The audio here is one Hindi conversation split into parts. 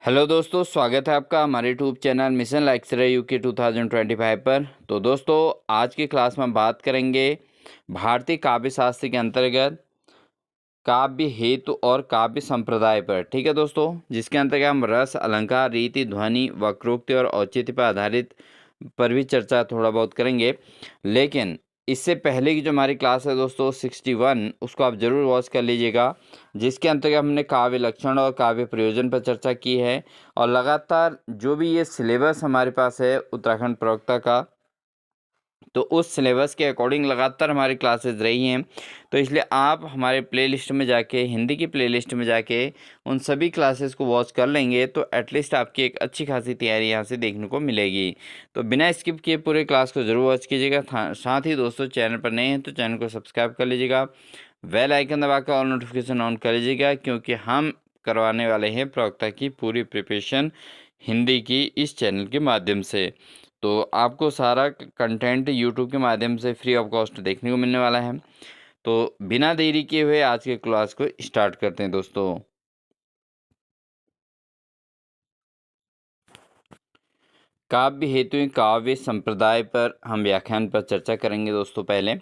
हेलो दोस्तों, स्वागत है आपका हमारे YouTube channel mission lecturer UK 2025 पर। तो दोस्तों, आज की क्लास में बात करेंगे भारतीय काव्य शास्त्र के अंतर्गत काव्य हेतु और काव्य संप्रदाय पर। ठीक है दोस्तों, जिसके अंतर्गत हम रस, अलंकार, रीति, ध्वनि, वक्रोक्ति और औचित्य पर आधारित पर भी चर्चा थोड़ा बहुत करेंगे। लेकिन इससे पहले की जो हमारी क्लास है दोस्तों 61, उसको आप ज़रूर वॉच कर लीजिएगा, जिसके अंतर्गत हमने काव्य लक्षण और काव्य प्रयोजन पर चर्चा की है। और लगातार जो भी ये सिलेबस हमारे पास है उत्तराखंड प्रवक्ता का, तो उस सिलेबस के अकॉर्डिंग लगातार हमारी क्लासेस रही हैं। तो इसलिए आप हमारे प्लेलिस्ट में जाके, हिंदी की प्लेलिस्ट में जाके उन सभी क्लासेस को वॉच कर लेंगे तो एटलीस्ट आपकी एक अच्छी खासी तैयारी यहाँ से देखने को मिलेगी। तो बिना स्किप किए पूरे क्लास को ज़रूर वॉच कीजिएगा। साथ ही दोस्तों, चैनल पर नए हैं तो चैनल को सब्सक्राइब कर लीजिएगा, बेल आइकन दबाकर ऑल नोटिफिकेशन ऑन कर लीजिएगा, क्योंकि हम करवाने वाले हैं प्रवक्ता की पूरी प्रिपरेशन हिंदी की इस चैनल के माध्यम से। तो आपको सारा कंटेंट यूट्यूब के माध्यम से फ्री ऑफ कॉस्ट देखने को मिलने वाला है। तो बिना देरी किए हुए आज के क्लास को स्टार्ट करते हैं दोस्तों। काव्य हेतु काव्य संप्रदाय पर हम व्याख्यान पर चर्चा करेंगे दोस्तों पहले,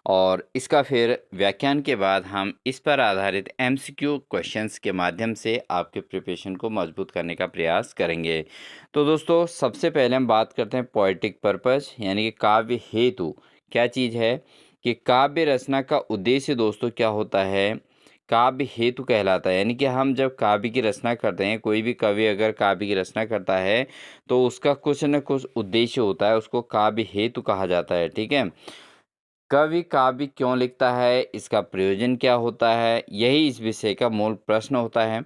और इसका फिर व्याख्यान के बाद हम इस पर आधारित एमसीक्यू क्वेश्चंस के माध्यम से आपके प्रिपरेशन को मजबूत करने का प्रयास करेंगे। तो दोस्तों, सबसे पहले हम बात करते हैं पोएटिक पर्पस, यानी कि काव्य हेतु क्या चीज़ है, कि काव्य रचना का उद्देश्य दोस्तों क्या होता है, काव्य हेतु कहलाता है। यानी कि हम जब काव्य की रचना करते हैं, कोई भी कवि अगर काव्य की रचना करता है तो उसका कुछ न कुछ उद्देश्य होता है, उसको काव्य हेतु कहा जाता है। ठीक है, कवि काव्य क्यों लिखता है, इसका प्रयोजन क्या होता है, यही इस विषय का मूल प्रश्न होता है।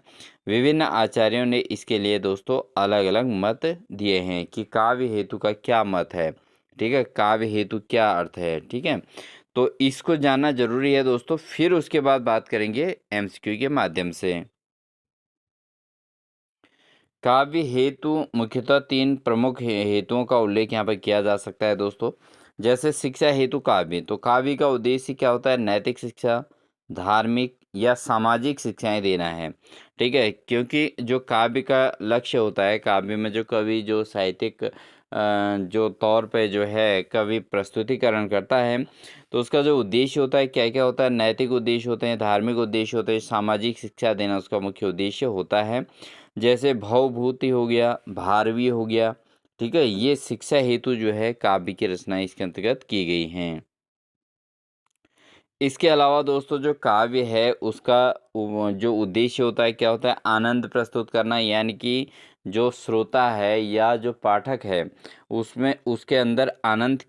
विभिन्न आचार्यों ने इसके लिए दोस्तों अलग अलग मत दिए हैं कि काव्य हेतु का क्या मत है। ठीक है, काव्य हेतु क्या अर्थ है। ठीक है, तो इसको जानना जरूरी है दोस्तों, फिर उसके बाद बात करेंगे एमसीक्यू के माध्यम से। काव्य हेतु मुख्यतः तीन प्रमुख हेतुओं का उल्लेख यहाँ पर किया जा सकता है दोस्तों। जैसे शिक्षा हेतु काव्य, तो काव्य का उद्देश्य क्या होता है, नैतिक शिक्षा, धार्मिक या सामाजिक शिक्षाएं देना है। ठीक है, क्योंकि जो काव्य का लक्ष्य होता है, काव्य में जो कवि जो साहित्यिक जो तौर पे जो है कवि प्रस्तुतिकरण करता है, तो उसका जो उद्देश्य होता है क्या क्या होता है, नैतिक उद्देश्य होते हैं, धार्मिक उद्देश्य होते हैं, सामाजिक शिक्षा देना उसका मुख्य उद्देश्य होता है। जैसे भवभूति हो गया, भारवीय हो गया। ठीक है, ये शिक्षा हेतु जो है काव्य की रचना इसके अंतर्गत की गई हैं। इसके अलावा दोस्तों, जो काव्य है उसका जो उद्देश्य होता है क्या होता है, आनंद प्रस्तुत करना। यानी कि जो श्रोता है या जो पाठक है उसमें उसके अंदर आनंद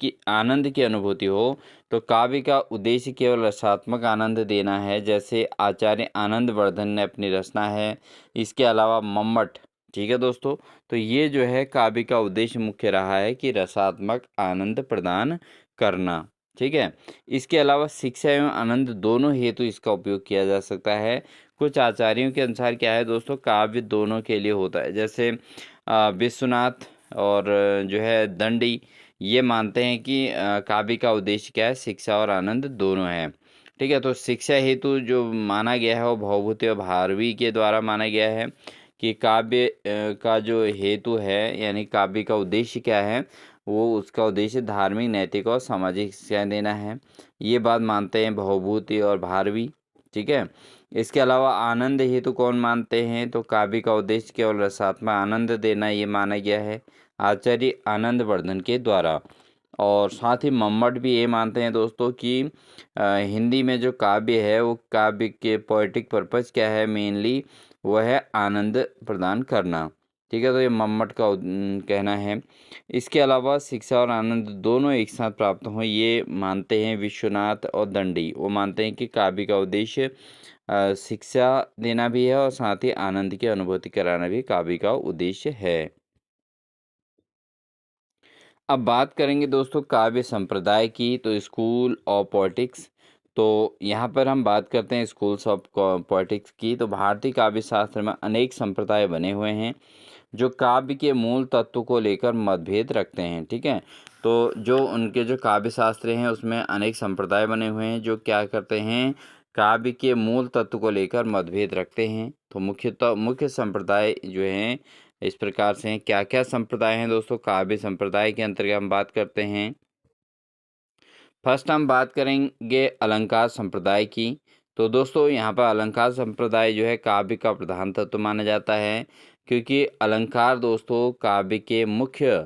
की अनुभूति हो। तो काव्य का उद्देश्य केवल रसात्मक आनंद देना है, जैसे आचार्य आनंदवर्धन ने अपनी रचना है। इसके अलावा मम्मट। ठीक है दोस्तों, तो ये जो है काव्य का उद्देश्य मुख्य रहा है कि रसात्मक आनंद प्रदान करना। ठीक है, इसके अलावा शिक्षा एवं आनंद दोनों हेतु इसका उपयोग किया जा सकता है। कुछ आचार्यों के अनुसार क्या है दोस्तों, काव्य दोनों के लिए होता है। जैसे विश्वनाथ और जो है दंडी, ये मानते हैं कि काव्य का उद्देश्य क्या है, शिक्षा और आनंद दोनों है। ठीक है, तो शिक्षा हेतु जो माना गया है वो भवभूति और भारवी के द्वारा माना गया है कि काव्य का जो हेतु है, यानी काव्य का उद्देश्य क्या है, वो उसका उद्देश्य धार्मिक, नैतिक और सामाजिक शिक्षाएं देना है। ये बात मानते हैं भवभूति और भारवी। ठीक है, इसके अलावा आनंद हेतु कौन मानते हैं, तो काव्य का उद्देश्य केवल रसात्मक आनंद देना, ये माना गया है आचार्य आनंदवर्धन के द्वारा। और साथ ही मम्मट भी ये मानते हैं दोस्तों कि हिंदी में जो काव्य है वो काव्य के पोएटिक पर्पस क्या है, मेनली वह है आनंद प्रदान करना। ठीक है, तो ये मम्मट का कहना है। इसके अलावा शिक्षा और आनंद दोनों एक साथ प्राप्त हों, ये मानते हैं विश्वनाथ और दंडी। वो मानते हैं कि काव्य का उद्देश्य शिक्षा देना भी है और साथ ही आनंद की अनुभूति कराना भी काव्य का उद्देश्य है। अब बात करेंगे दोस्तों काव्य संप्रदाय की, तो स्कूल ऑफ पॉलिटिक्स। तो यहाँ पर हम बात करते हैं स्कूल्स ऑफ पॉलिटिक्स की। तो भारतीय काव्य शास्त्र में अनेक संप्रदाय बने हुए हैं जो काव्य के मूल तत्व को लेकर मतभेद रखते हैं। ठीक है, तो जो उनके जो काव्य शास्त्र हैं उसमें अनेक संप्रदाय बने हुए हैं जो क्या करते हैं, काव्य के मूल तत्व को लेकर मतभेद रखते हैं। तो मुख्य संप्रदाय जो हैं इस प्रकार से हैं। क्या क्या संप्रदाय हैं दोस्तों? काव्य संप्रदाय के अंतर्गत हम बात करते हैं। फर्स्ट हम बात करेंगे अलंकार संप्रदाय की। तो दोस्तों यहाँ पर अलंकार संप्रदाय जो है काव्य का प्रधान तत्व माना जाता है, क्योंकि अलंकार दोस्तों काव्य के मुख्य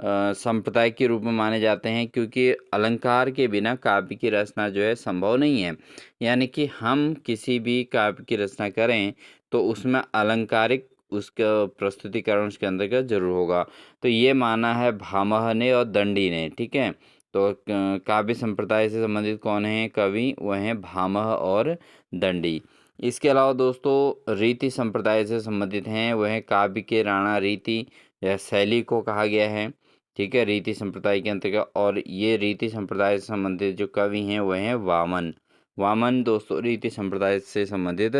संप्रदाय के रूप में माने जाते हैं, क्योंकि अलंकार के बिना काव्य की रचना जो है संभव नहीं है। यानी कि हम किसी भी काव्य की रचना करें तो उसमें अलंकारिक उसका प्रस्तुतिकरण उसके अंतर्गत जरूर होगा। तो ये माना है भामह ने और दंडी ने, ठीक है। तो काव्य संप्रदाय से संबंधित कौन है कवि? वह हैं भामह और दंडी। इसके अलावा दोस्तों रीति संप्रदाय से संबंधित हैं, वह हैं काव्य के राणा रीति या शैली को कहा गया है, ठीक है, रीति संप्रदाय के अंतर्गत। और ये रीति संप्रदाय से संबंधित जो कवि हैं वह हैं वामन। वामन दोस्तों रीति संप्रदाय से संबंधित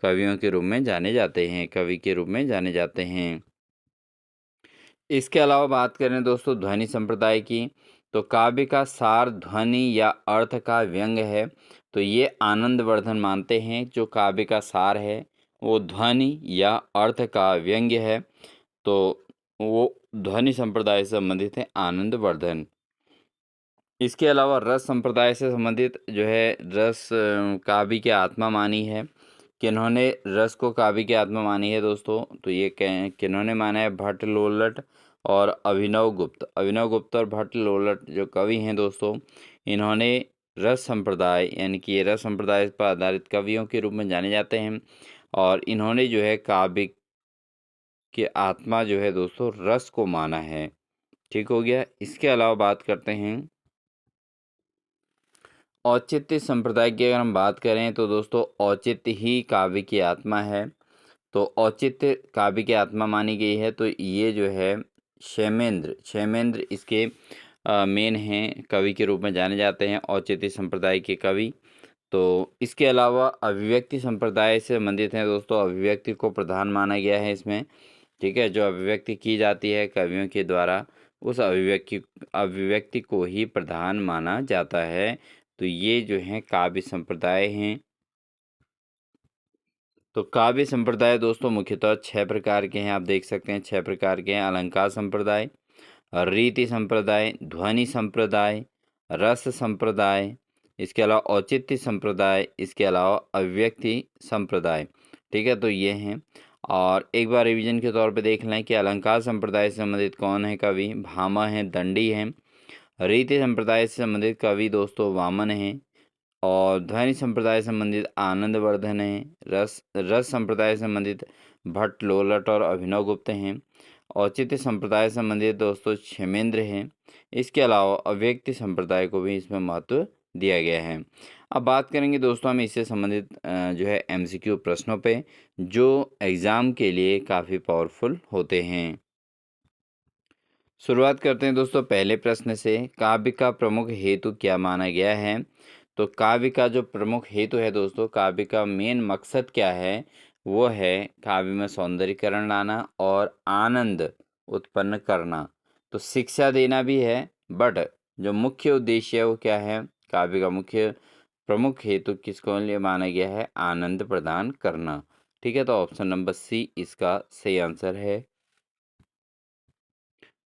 कवियों के रूप में जाने जाते हैं, कवि के रूप में जाने जाते हैं। इसके अलावा बात करें दोस्तों ध्वनि संप्रदाय की, तो काव्य का सार ध्वनि या अर्थ का व्यंग है। तो ये आनंदवर्धन मानते हैं जो काव्य का सार है वो ध्वनि या अर्थ का व्यंग्य है। तो वो ध्वनि संप्रदाय से संबंधित है आनंदवर्धन। इसके अलावा रस संप्रदाय से संबंधित जो है रस काव्य की आत्मा मानी है। किन्होंने रस को काव्य की आत्मा मानी है दोस्तों? तो ये किन्होंने माना है? भट्ट लोलट और अभिनव गुप्त। अभिनव गुप्त और भट्ट लोलट जो कवि हैं दोस्तों, इन्होंने रस संप्रदाय यानी कि ये रस संप्रदाय पर आधारित कवियों के रूप में जाने जाते हैं। और इन्होंने जो है काव्य की आत्मा जो है दोस्तों रस को माना है। ठीक हो गया। इसके अलावा बात करते हैं औचित्य संप्रदाय की। अगर हम बात करें तो दोस्तों औचित्य ही काव्य की आत्मा है। तो औचित्य काव्य की आत्मा मानी गई है। तो ये जो है क्षेमेंद्र इसके मेन हैं, कवि के रूप में जाने जाते हैं औचित्य संप्रदाय के कवि। तो इसके अलावा अभिव्यक्ति संप्रदाय से संबंधित हैं दोस्तों। अभिव्यक्ति को प्रधान माना गया है इसमें, ठीक है। जो अभिव्यक्ति की जाती है कवियों के द्वारा उस अभिव्यक्ति को ही प्रधान माना जाता है। तो ये जो हैं काव्य संप्रदाय हैं। तो काव्य संप्रदाय दोस्तों मुख्यतः 6 प्रकार के हैं। आप देख सकते हैं 6 प्रकार के हैं। अलंकार संप्रदाय, रीति संप्रदाय, ध्वनि संप्रदाय, रस संप्रदाय, इसके अलावा औचित्य संप्रदाय, इसके अलावा अभिव्यक्ति संप्रदाय, ठीक है। तो ये हैं। और एक बार रिवीजन के तौर पे देख लें कि अलंकार संप्रदाय से संबंधित कौन है कवि? भामा हैं, दंडी हैं। रीति संप्रदाय से संबंधित कवि दोस्तों वामन हैं। और ध्वनि संप्रदाय से संबंधित आनंदवर्धन है। रस संप्रदाय से संबंधित भट्ट लोलट और अभिनव गुप्त हैं। औचित्य संप्रदाय से संबंधित दोस्तों क्षेमेंद्र हैं। इसके अलावा अव्यक्ति संप्रदाय को भी इसमें महत्व दिया गया है। अब बात करेंगे दोस्तों हम इससे संबंधित जो है एमसीक्यू प्रश्नों पे जो एग्ज़ाम के लिए काफ़ी पावरफुल होते हैं। शुरुआत करते हैं दोस्तों पहले प्रश्न से। काव्य का प्रमुख हेतु क्या माना गया है? तो काव्य का जो प्रमुख हेतु है दोस्तों, काव्य का मेन मकसद क्या है? वो है काव्य में सौंदर्यीकरण लाना और आनंद उत्पन्न करना। तो शिक्षा देना भी है, बट जो मुख्य उद्देश्य है वो क्या है? काव्य का मुख्य प्रमुख हेतु किसको लिए माना गया है? आनंद प्रदान करना। ठीक है, तो ऑप्शन नंबर सी इसका सही आंसर है।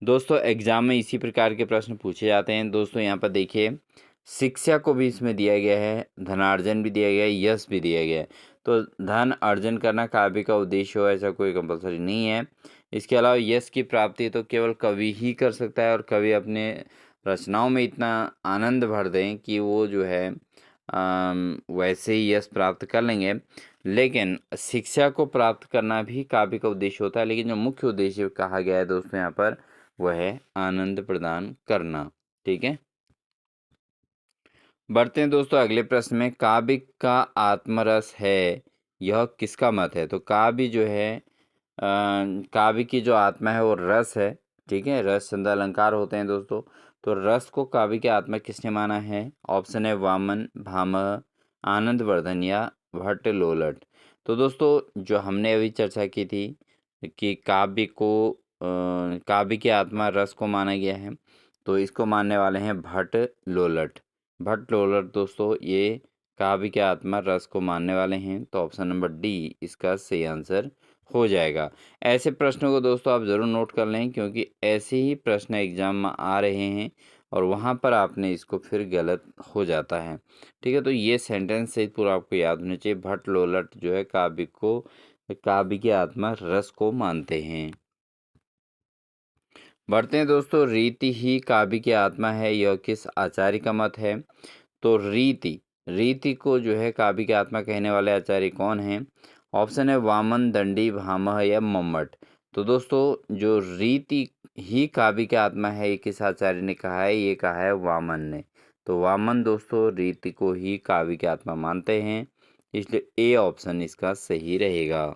दोस्तों एग्जाम में इसी प्रकार के प्रश्न पूछे जाते हैं। दोस्तों यहाँ पर देखिए शिक्षा को भी इसमें दिया गया है, धनार्जन भी दिया गया है, यश भी दिया गया है। तो धन अर्जन करना काव्य का उद्देश्य हो ऐसा कोई कंपलसरी नहीं है। इसके अलावा यश की प्राप्ति तो केवल कवि ही कर सकता है, और कवि अपने रचनाओं में इतना आनंद भर दें कि वो जो है वैसे ही यश प्राप्त कर लेंगे। लेकिन शिक्षा को प्राप्त करना भी काव्य का उद्देश्य होता है, लेकिन जो मुख्य उद्देश्य कहा गया है दोस्तों यहाँ पर वह है आनंद प्रदान करना। ठीक है, बढ़ते हैं दोस्तों अगले प्रश्न में। काव्य का आत्मरस है यह किसका मत है? तो काव्य जो है काव्य की जो आत्मा है वो रस है। ठीक है, रस छंद अलंकार होते हैं दोस्तों। तो रस को काव्य की आत्मा किसने माना है? ऑप्शन है वामन, भामह, आनंदवर्धन या भट्ट लोलट। तो दोस्तों जो हमने अभी चर्चा की थी कि काव्य की आत्मा रस को माना गया है, तो इसको मानने वाले हैं भट्ट लोलट। भट्ट लोलट दोस्तों ये काव्य की आत्मा रस को मानने वाले हैं, तो ऑप्शन नंबर डी इसका सही आंसर हो जाएगा। ऐसे प्रश्नों को दोस्तों आप ज़रूर नोट कर लें, क्योंकि ऐसे ही प्रश्न एग्जाम में आ रहे हैं और वहाँ पर आपने इसको फिर गलत हो जाता है। ठीक है, तो ये सेंटेंस सहित पूरा आपको याद होना चाहिए। भट्ट लोलट जो है काव्य की आत्मा रस को मानते हैं। बढ़ते हैं दोस्तों, रीति ही काव्य की आत्मा है, यह किस आचार्य का मत है? तो रीति रीति को जो है काव्य की आत्मा कहने वाले आचार्य कौन हैं? ऑप्शन है वामन, दंडी, भामह या मम्मट। तो दोस्तों जो रीति ही काव्य की आत्मा है, ये किस आचार्य ने कहा है? ये कहा है वामन ने। तो वामन दोस्तों रीति को ही काव्य की आत्मा मानते हैं, इसलिए ए ऑप्शन इसका सही रहेगा।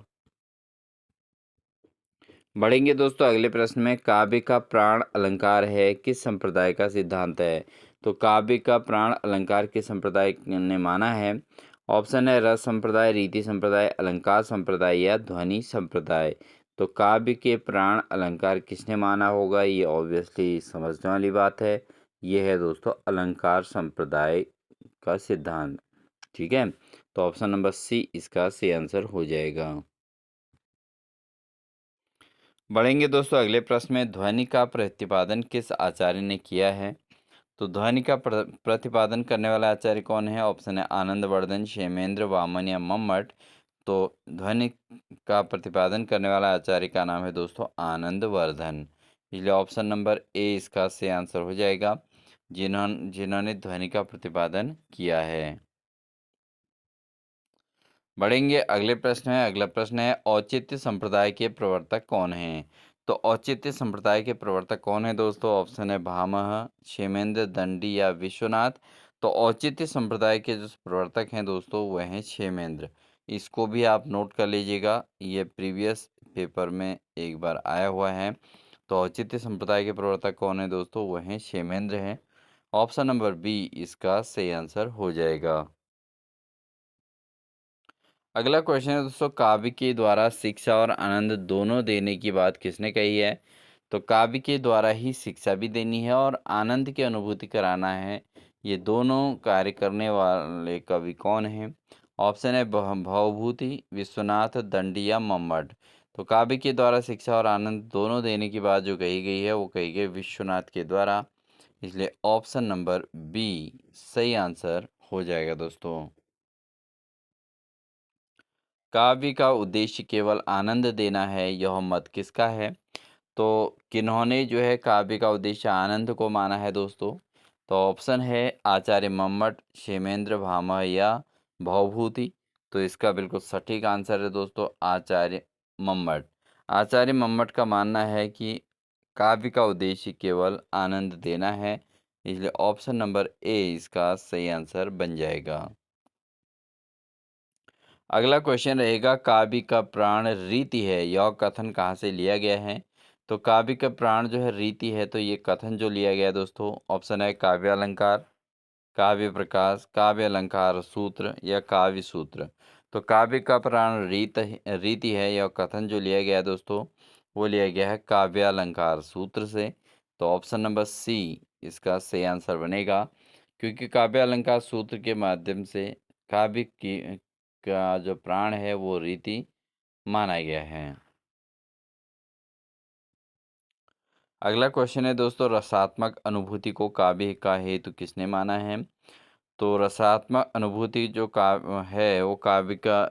बढ़ेंगे दोस्तों अगले प्रश्न में, काव्य का प्राण अलंकार है किस संप्रदाय का सिद्धांत है? तो काव्य का प्राण अलंकार किस संप्रदाय ने माना है? ऑप्शन है रस संप्रदाय, रीति संप्रदाय, अलंकार संप्रदाय या ध्वनि संप्रदाय। तो काव्य के प्राण अलंकार किसने माना होगा? ये ऑब्वियसली समझने वाली बात है। ये है दोस्तों अलंकार संप्रदाय का सिद्धांत। ठीक है, तो ऑप्शन नंबर सी इसका सही आंसर हो जाएगा। बढ़ेंगे दोस्तों अगले प्रश्न में, ध्वनि का प्रतिपादन किस आचार्य ने किया है? तो ध्वनि का प्रतिपादन करने वाला आचार्य कौन है? ऑप्शन है आनंदवर्धन, क्षेमेंद्र, वामन या मम्मट। तो ध्वनि का प्रतिपादन करने वाला आचार्य का नाम है दोस्तों आनंदवर्धन, इसलिए ऑप्शन नंबर ए इसका सही आंसर हो जाएगा, जिन्होंने ध्वनि का प्रतिपादन किया है। बढ़ेंगे अगले प्रश्न है, अगला प्रश्न है औचित्य संप्रदाय के प्रवर्तक कौन हैं? तो औचित्य संप्रदाय के प्रवर्तक कौन है दोस्तों? ऑप्शन है भामह, क्षेमेंद्र, दंडी या विश्वनाथ। तो औचित्य संप्रदाय के जो प्रवर्तक हैं दोस्तों वह हैं क्षेमेंद्र। इसको भी आप नोट कर लीजिएगा, ये प्रीवियस पेपर में एक बार आया हुआ है। तो औचित्य संप्रदाय के प्रवर्तक कौन है दोस्तों? वह हैं क्षेमेंद्र हैं। ऑप्शन नंबर बी इसका सही आंसर हो जाएगा। अगला क्वेश्चन है दोस्तों, काव्य के द्वारा शिक्षा और आनंद दोनों देने की बात किसने कही है? तो काव्य के द्वारा ही शिक्षा भी देनी है और आनंद की अनुभूति कराना है, ये दोनों कार्य करने वाले कवि कौन हैं? ऑप्शन है भवभूति, विश्वनाथ, दंडी या मम्मट। तो काव्य के द्वारा शिक्षा और आनंद दोनों देने की बात जो कही गई है वो कही गई विश्वनाथ के द्वारा, इसलिए ऑप्शन नंबर बी सही आंसर हो जाएगा दोस्तों। काव्य का उद्देश्य केवल आनंद देना है, यह मत किसका है? तो किन्होंने जो है काव्य का उद्देश्य आनंद को माना है दोस्तों? तो ऑप्शन है आचार्य मम्मट, क्षेमेंद्र, भामह या भवभूति। तो इसका बिल्कुल सटीक आंसर है दोस्तों आचार्य मम्मट। आचार्य मम्मट का मानना है कि काव्य का उद्देश्य केवल आनंद देना है, इसलिए ऑप्शन नंबर ए इसका सही आंसर बन जाएगा। अगला क्वेश्चन रहेगा, काव्य का प्राण रीति है, यह कथन कहाँ से लिया गया है? तो काव्य का प्राण जो है रीति है, तो ये कथन जो लिया गया है दोस्तों, ऑप्शन है काव्य अलंकार, काव्य प्रकाश, काव्य अलंकार सूत्र या काव्य सूत्र। तो काव्य का प्राण रीति है, यह कथन जो लिया गया है दोस्तों वो लिया गया है काव्य अलंकार सूत्र से। तो ऑप्शन नंबर सी इसका सही आंसर बनेगा, क्योंकि काव्य अलंकार सूत्र के माध्यम से काव्य की का जो प्राण है वो रीति माना गया है। अगला क्वेश्चन है दोस्तों, रसात्मक अनुभूति को काव्य का हेतु किसने माना है? तो रसात्मक अनुभूति जो काव्य है वो काव्य का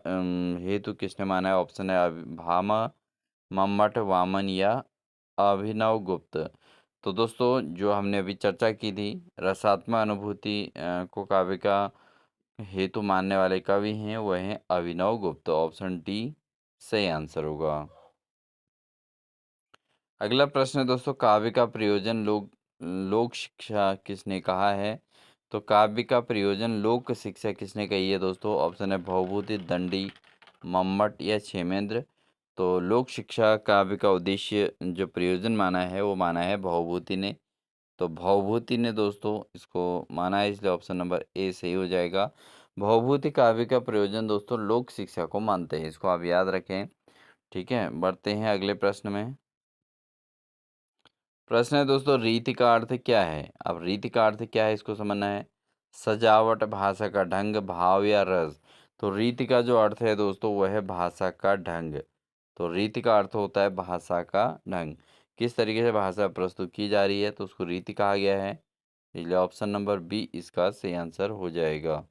हेतु किसने माना है? ऑप्शन है भामा, मम्मट, वामन या अभिनव गुप्त। तो दोस्तों जो हमने अभी चर्चा की थी, रसात्मक अनुभूति को काव्य का हेतु मानने वाले कवि हैं वह हैं अभिनव गुप्त। ऑप्शन डी सही आंसर होगा। अगला प्रश्न है दोस्तों, काव्य का प्रयोजन लोक शिक्षा किसने कहा है? तो काव्य का प्रयोजन लोक शिक्षा किसने कही है दोस्तों? ऑप्शन है भवभूति, दंडी, मम्मट या क्षेमेंद्र। तो लोक शिक्षा काव्य का उद्देश्य जो प्रयोजन माना है वो माना है भवभूति ने। तो भवभूति ने दोस्तों इसको माना है, इसलिए ऑप्शन नंबर ए सही हो जाएगा। भवभूति काव्य का प्रयोजन दोस्तों लोक शिक्षा को मानते हैं, इसको आप याद रखें। ठीक है, बढ़ते हैं अगले प्रश्न में। प्रश्न है दोस्तों, रीति का अर्थ क्या है? अब रीति का अर्थ क्या है इसको समझना है। सजावट, भाषा का ढंग, भाव या रस। तो रीति का जो अर्थ है दोस्तों वह है भाषा का ढंग। तो रीति का अर्थ होता है भाषा का ढंग। किस तरीके से भाषा प्रस्तुत की जा रही है तो उसको रीति कहा गया है। इसलिए ऑप्शन नंबर बी इसका सही आंसर हो जाएगा।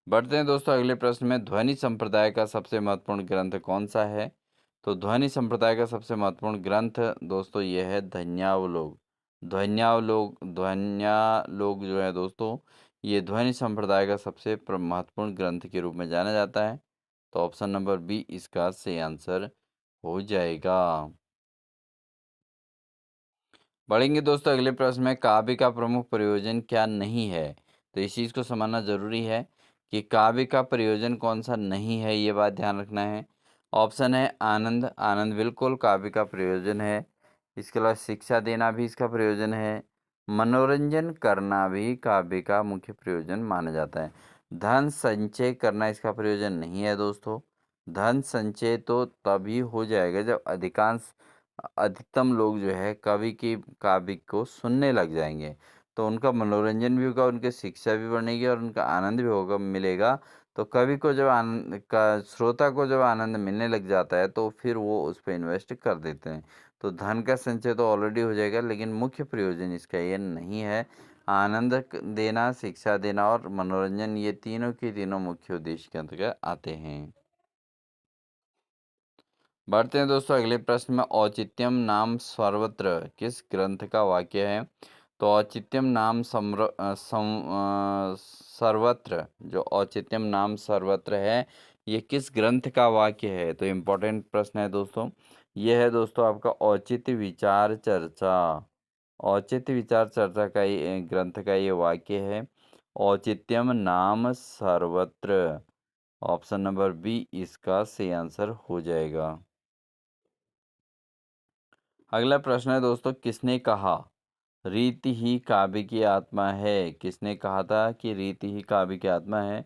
बढ़ते हैं दोस्तों अगले प्रश्न में, ध्वनि संप्रदाय का सबसे महत्वपूर्ण ग्रंथ कौन सा है। तो ध्वनि संप्रदाय का सबसे महत्वपूर्ण ग्रंथ दोस्तों यह है ध्वन्यावलोक। ध्वन्यालोक जो है दोस्तों, ये ध्वनि संप्रदाय का सबसे महत्वपूर्ण ग्रंथ के रूप में जाना जाता है। तो ऑप्शन नंबर बी इसका सही आंसर हो जाएगा। बढ़ेंगे दोस्तों अगले प्रश्न में, काव्य का प्रमुख प्रयोजन क्या नहीं है। तो इस चीज़ को समझना जरूरी है कि काव्य का प्रयोजन कौन सा नहीं है, ये बात ध्यान रखना है। ऑप्शन है आनंद, आनंद बिल्कुल काव्य का प्रयोजन है। इसके अलावा शिक्षा देना भी इसका प्रयोजन है। मनोरंजन करना भी काव्य का मुख्य प्रयोजन माना जाता है। धन संचय करना इसका प्रयोजन नहीं है दोस्तों। धन संचय तो तभी हो जाएगा जब अधिकतम लोग जो है कवि की काव्य को सुनने लग जाएंगे। तो उनका मनोरंजन भी होगा, उनकी शिक्षा भी बढ़ेगी और उनका आनंद भी होगा मिलेगा। तो कवि को जब आनंद का श्रोता को जब आनंद मिलने लग जाता है तो फिर वो उस पर इन्वेस्ट कर देते हैं। तो धन का संचय तो ऑलरेडी हो जाएगा, लेकिन मुख्य प्रयोजन इसका ये नहीं है। आनंद देना, शिक्षा देना और मनोरंजन, ये तीनों के तीनों मुख्य उद्देश्य के अंतर्गत आते हैं। बढ़ते हैं दोस्तों अगले प्रश्न में, औचित्यम नाम सर्वत्र किस ग्रंथ का वाक्य है। तो औचित्यम नाम सर्वत्र, जो औचित्यम नाम सर्वत्र है, ये किस ग्रंथ का वाक्य है। तो इम्पोर्टेंट प्रश्न है दोस्तों। यह है दोस्तों आपका औचित्य विचार चर्चा। औचित्य विचार चर्चा का ये ग्रंथ का ये वाक्य है, औचित्यम नाम सर्वत्र। ऑप्शन नंबर बी इसका सही आंसर हो जाएगा। अगला प्रश्न है दोस्तों, किसने कहा रीति ही काव्य की आत्मा है। किसने कहा था कि रीति ही काव्य की आत्मा है।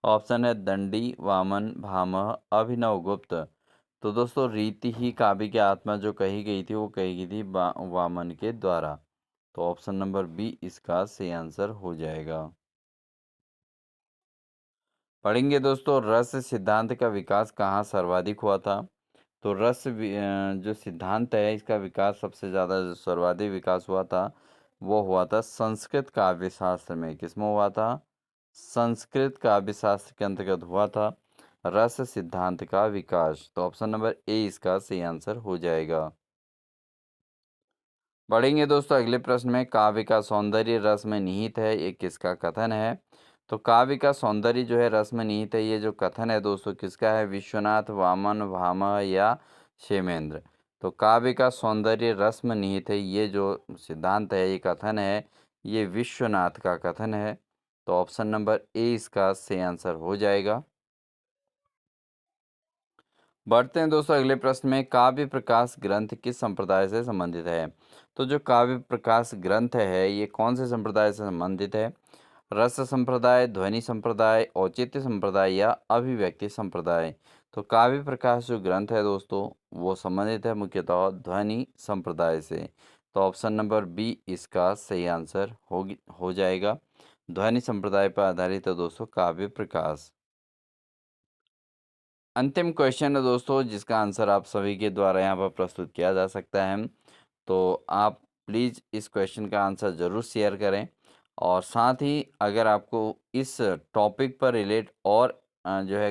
ऑप्शन है दंडी, वामन, भामह, अभिनव गुप्त। तो दोस्तों रीति ही काव्य की आत्मा जो कही गई थी वो कही गई थी वामन के द्वारा। तो ऑप्शन नंबर बी इसका सही आंसर हो जाएगा। पढ़ेंगे दोस्तों, रस सिद्धांत का विकास कहाँ सर्वाधिक हुआ था। तो जो सिद्धांत है इसका विकास सबसे ज़्यादा जो सर्वाधिक विकास हुआ था वो हुआ था संस्कृत काव्य शास्त्र में। किसमें हुआ था, संस्कृत काव्य शास्त्र के अंतर्गत हुआ था रस सिद्धांत का विकास। तो ऑप्शन नंबर ए इसका सही आंसर हो जाएगा। बढ़ेंगे दोस्तों अगले प्रश्न में, काव्य का सौंदर्य रस में निहित है, ये किसका कथन है। तो काव्य का सौंदर्य जो है रस में निहित है, ये जो कथन है दोस्तों किसका है, विश्वनाथ, वामन, भामह या क्षेमेंद्र। तो काव्य का सौंदर्य रस में निहित है, ये जो सिद्धांत है, ये कथन है, ये विश्वनाथ का कथन है। तो ऑप्शन नंबर ए इसका सही आंसर हो जाएगा। बढ़ते हैं दोस्तों अगले प्रश्न में, काव्य प्रकाश ग्रंथ किस संप्रदाय से संबंधित है। तो जो काव्य प्रकाश ग्रंथ है ये कौन से संप्रदाय से संबंधित है। रस संप्रदाय, ध्वनि संप्रदाय, औचित्य संप्रदाय या अभिव्यक्ति संप्रदाय। तो काव्य प्रकाश जो ग्रंथ है दोस्तों वो संबंधित है मुख्यतः ध्वनि संप्रदाय से। तो ऑप्शन नंबर बी इसका सही आंसर हो जाएगा। ध्वनि संप्रदाय पर आधारित है दोस्तों काव्य प्रकाश। अंतिम क्वेश्चन है दोस्तों जिसका आंसर आप सभी के द्वारा यहाँ पर प्रस्तुत किया जा सकता है। तो आप प्लीज़ इस क्वेश्चन का आंसर ज़रूर शेयर करें, और साथ ही अगर आपको इस टॉपिक पर रिलेट और जो है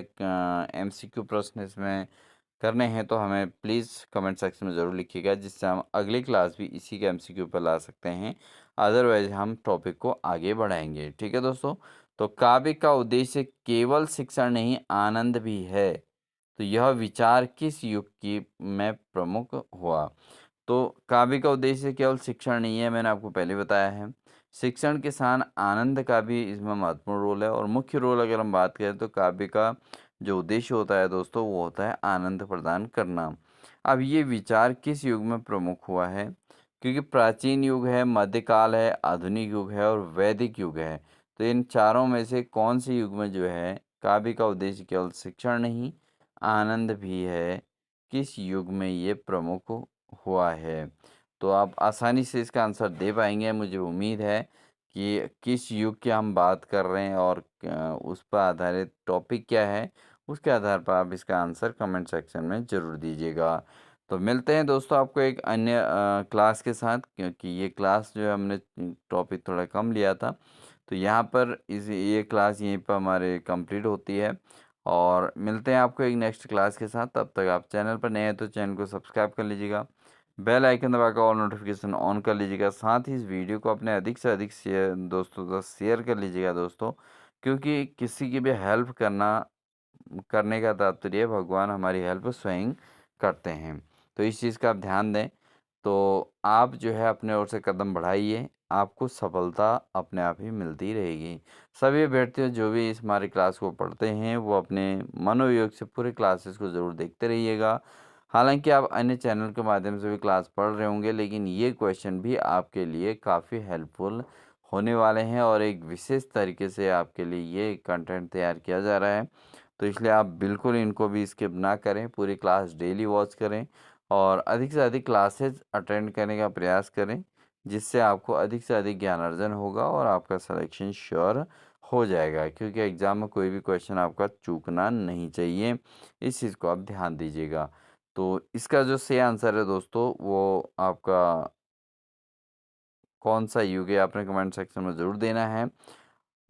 एमसीक्यू प्रश्न इसमें करने हैं तो हमें प्लीज़ कमेंट सेक्शन में ज़रूर लिखिएगा, जिससे हम अगली क्लास भी इसी के एमसीक्यू पर ला सकते हैं। अदरवाइज हम टॉपिक को आगे बढ़ाएंगे। ठीक है दोस्तों। तो काव्य का उद्देश्य केवल शिक्षण नहीं आनंद भी है। तो यह विचार किस युग की में प्रमुख हुआ। तो काव्य का उद्देश्य केवल शिक्षण नहीं है, मैंने आपको पहले बताया है। शिक्षण के साथ आनंद का भी इसमें महत्वपूर्ण रोल है, और मुख्य रोल अगर हम बात करें तो काव्य का जो उद्देश्य होता है दोस्तों वो होता है आनंद प्रदान करना। अब ये विचार किस युग में प्रमुख हुआ है, क्योंकि प्राचीन युग है, मध्यकाल है, आधुनिक युग है और वैदिक युग है। तो इन चारों में से कौन से युग में जो है काव्य का उद्देश्य केवल शिक्षण नहीं आनंद भी है, किस युग में ये प्रमुख हुआ है। तो आप आसानी से इसका आंसर दे पाएंगे, मुझे उम्मीद है कि किस युग की हम बात कर रहे हैं और उस पर आधारित टॉपिक क्या है, उसके आधार पर आप इसका आंसर कमेंट सेक्शन में ज़रूर दीजिएगा। तो मिलते हैं दोस्तों आपको एक अन्य क्लास के साथ, क्योंकि ये क्लास जो है हमने टॉपिक थोड़ा कम लिया था। तो यहाँ पर ये क्लास यहीं पर हमारे कंप्लीट होती है और मिलते हैं आपको एक नेक्स्ट क्लास के साथ। तब तक आप चैनल पर नए हैं तो चैनल को सब्सक्राइब कर लीजिएगा, बेल आइकन दबाकर ऑल नोटिफिकेशन ऑन कर लीजिएगा। साथ ही इस वीडियो को अपने अधिक से अधिक दोस्तों का शेयर कर लीजिएगा दोस्तों, क्योंकि किसी की भी हेल्प करने का तात्पर्य भगवान हमारी हेल्प स्वयं करते हैं। तो इस चीज़ का आप ध्यान दें। तो आप जो है अपने ओर से कदम बढ़ाइए, आपको सफलता अपने आप ही मिलती रहेगी। सभी अभ्यर्थियों जो भी इस हमारी क्लास को पढ़ते हैं वो अपने मनोयोग से पूरे क्लासेस को ज़रूर देखते रहिएगा। हालांकि आप अन्य चैनल के माध्यम से भी क्लास पढ़ रहे होंगे, लेकिन ये क्वेश्चन भी आपके लिए काफ़ी हेल्पफुल होने वाले हैं और एक विशेष तरीके से आपके लिए ये कंटेंट तैयार किया जा रहा है। तो इसलिए आप बिल्कुल इनको भी स्किप ना करें, पूरी क्लास डेली वॉच करें और अधिक से अधिक क्लासेस अटेंड करने का प्रयास करें, जिससे आपको अधिक से अधिक ज्ञान अर्जन होगा और आपका सिलेक्शन श्योर हो जाएगा, क्योंकि एग्ज़ाम में कोई भी क्वेश्चन आपका चूकना नहीं चाहिए। इस चीज़ को आप ध्यान दीजिएगा। तो इसका जो सही आंसर है दोस्तों, वो आपका कौन सा युग है, आपने कमेंट सेक्शन में ज़रूर देना है।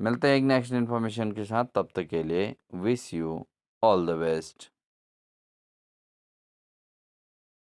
मिलते हैं एक नेक्स्ट इन्फॉर्मेशन के साथ, तब तक के लिए wish you all the best.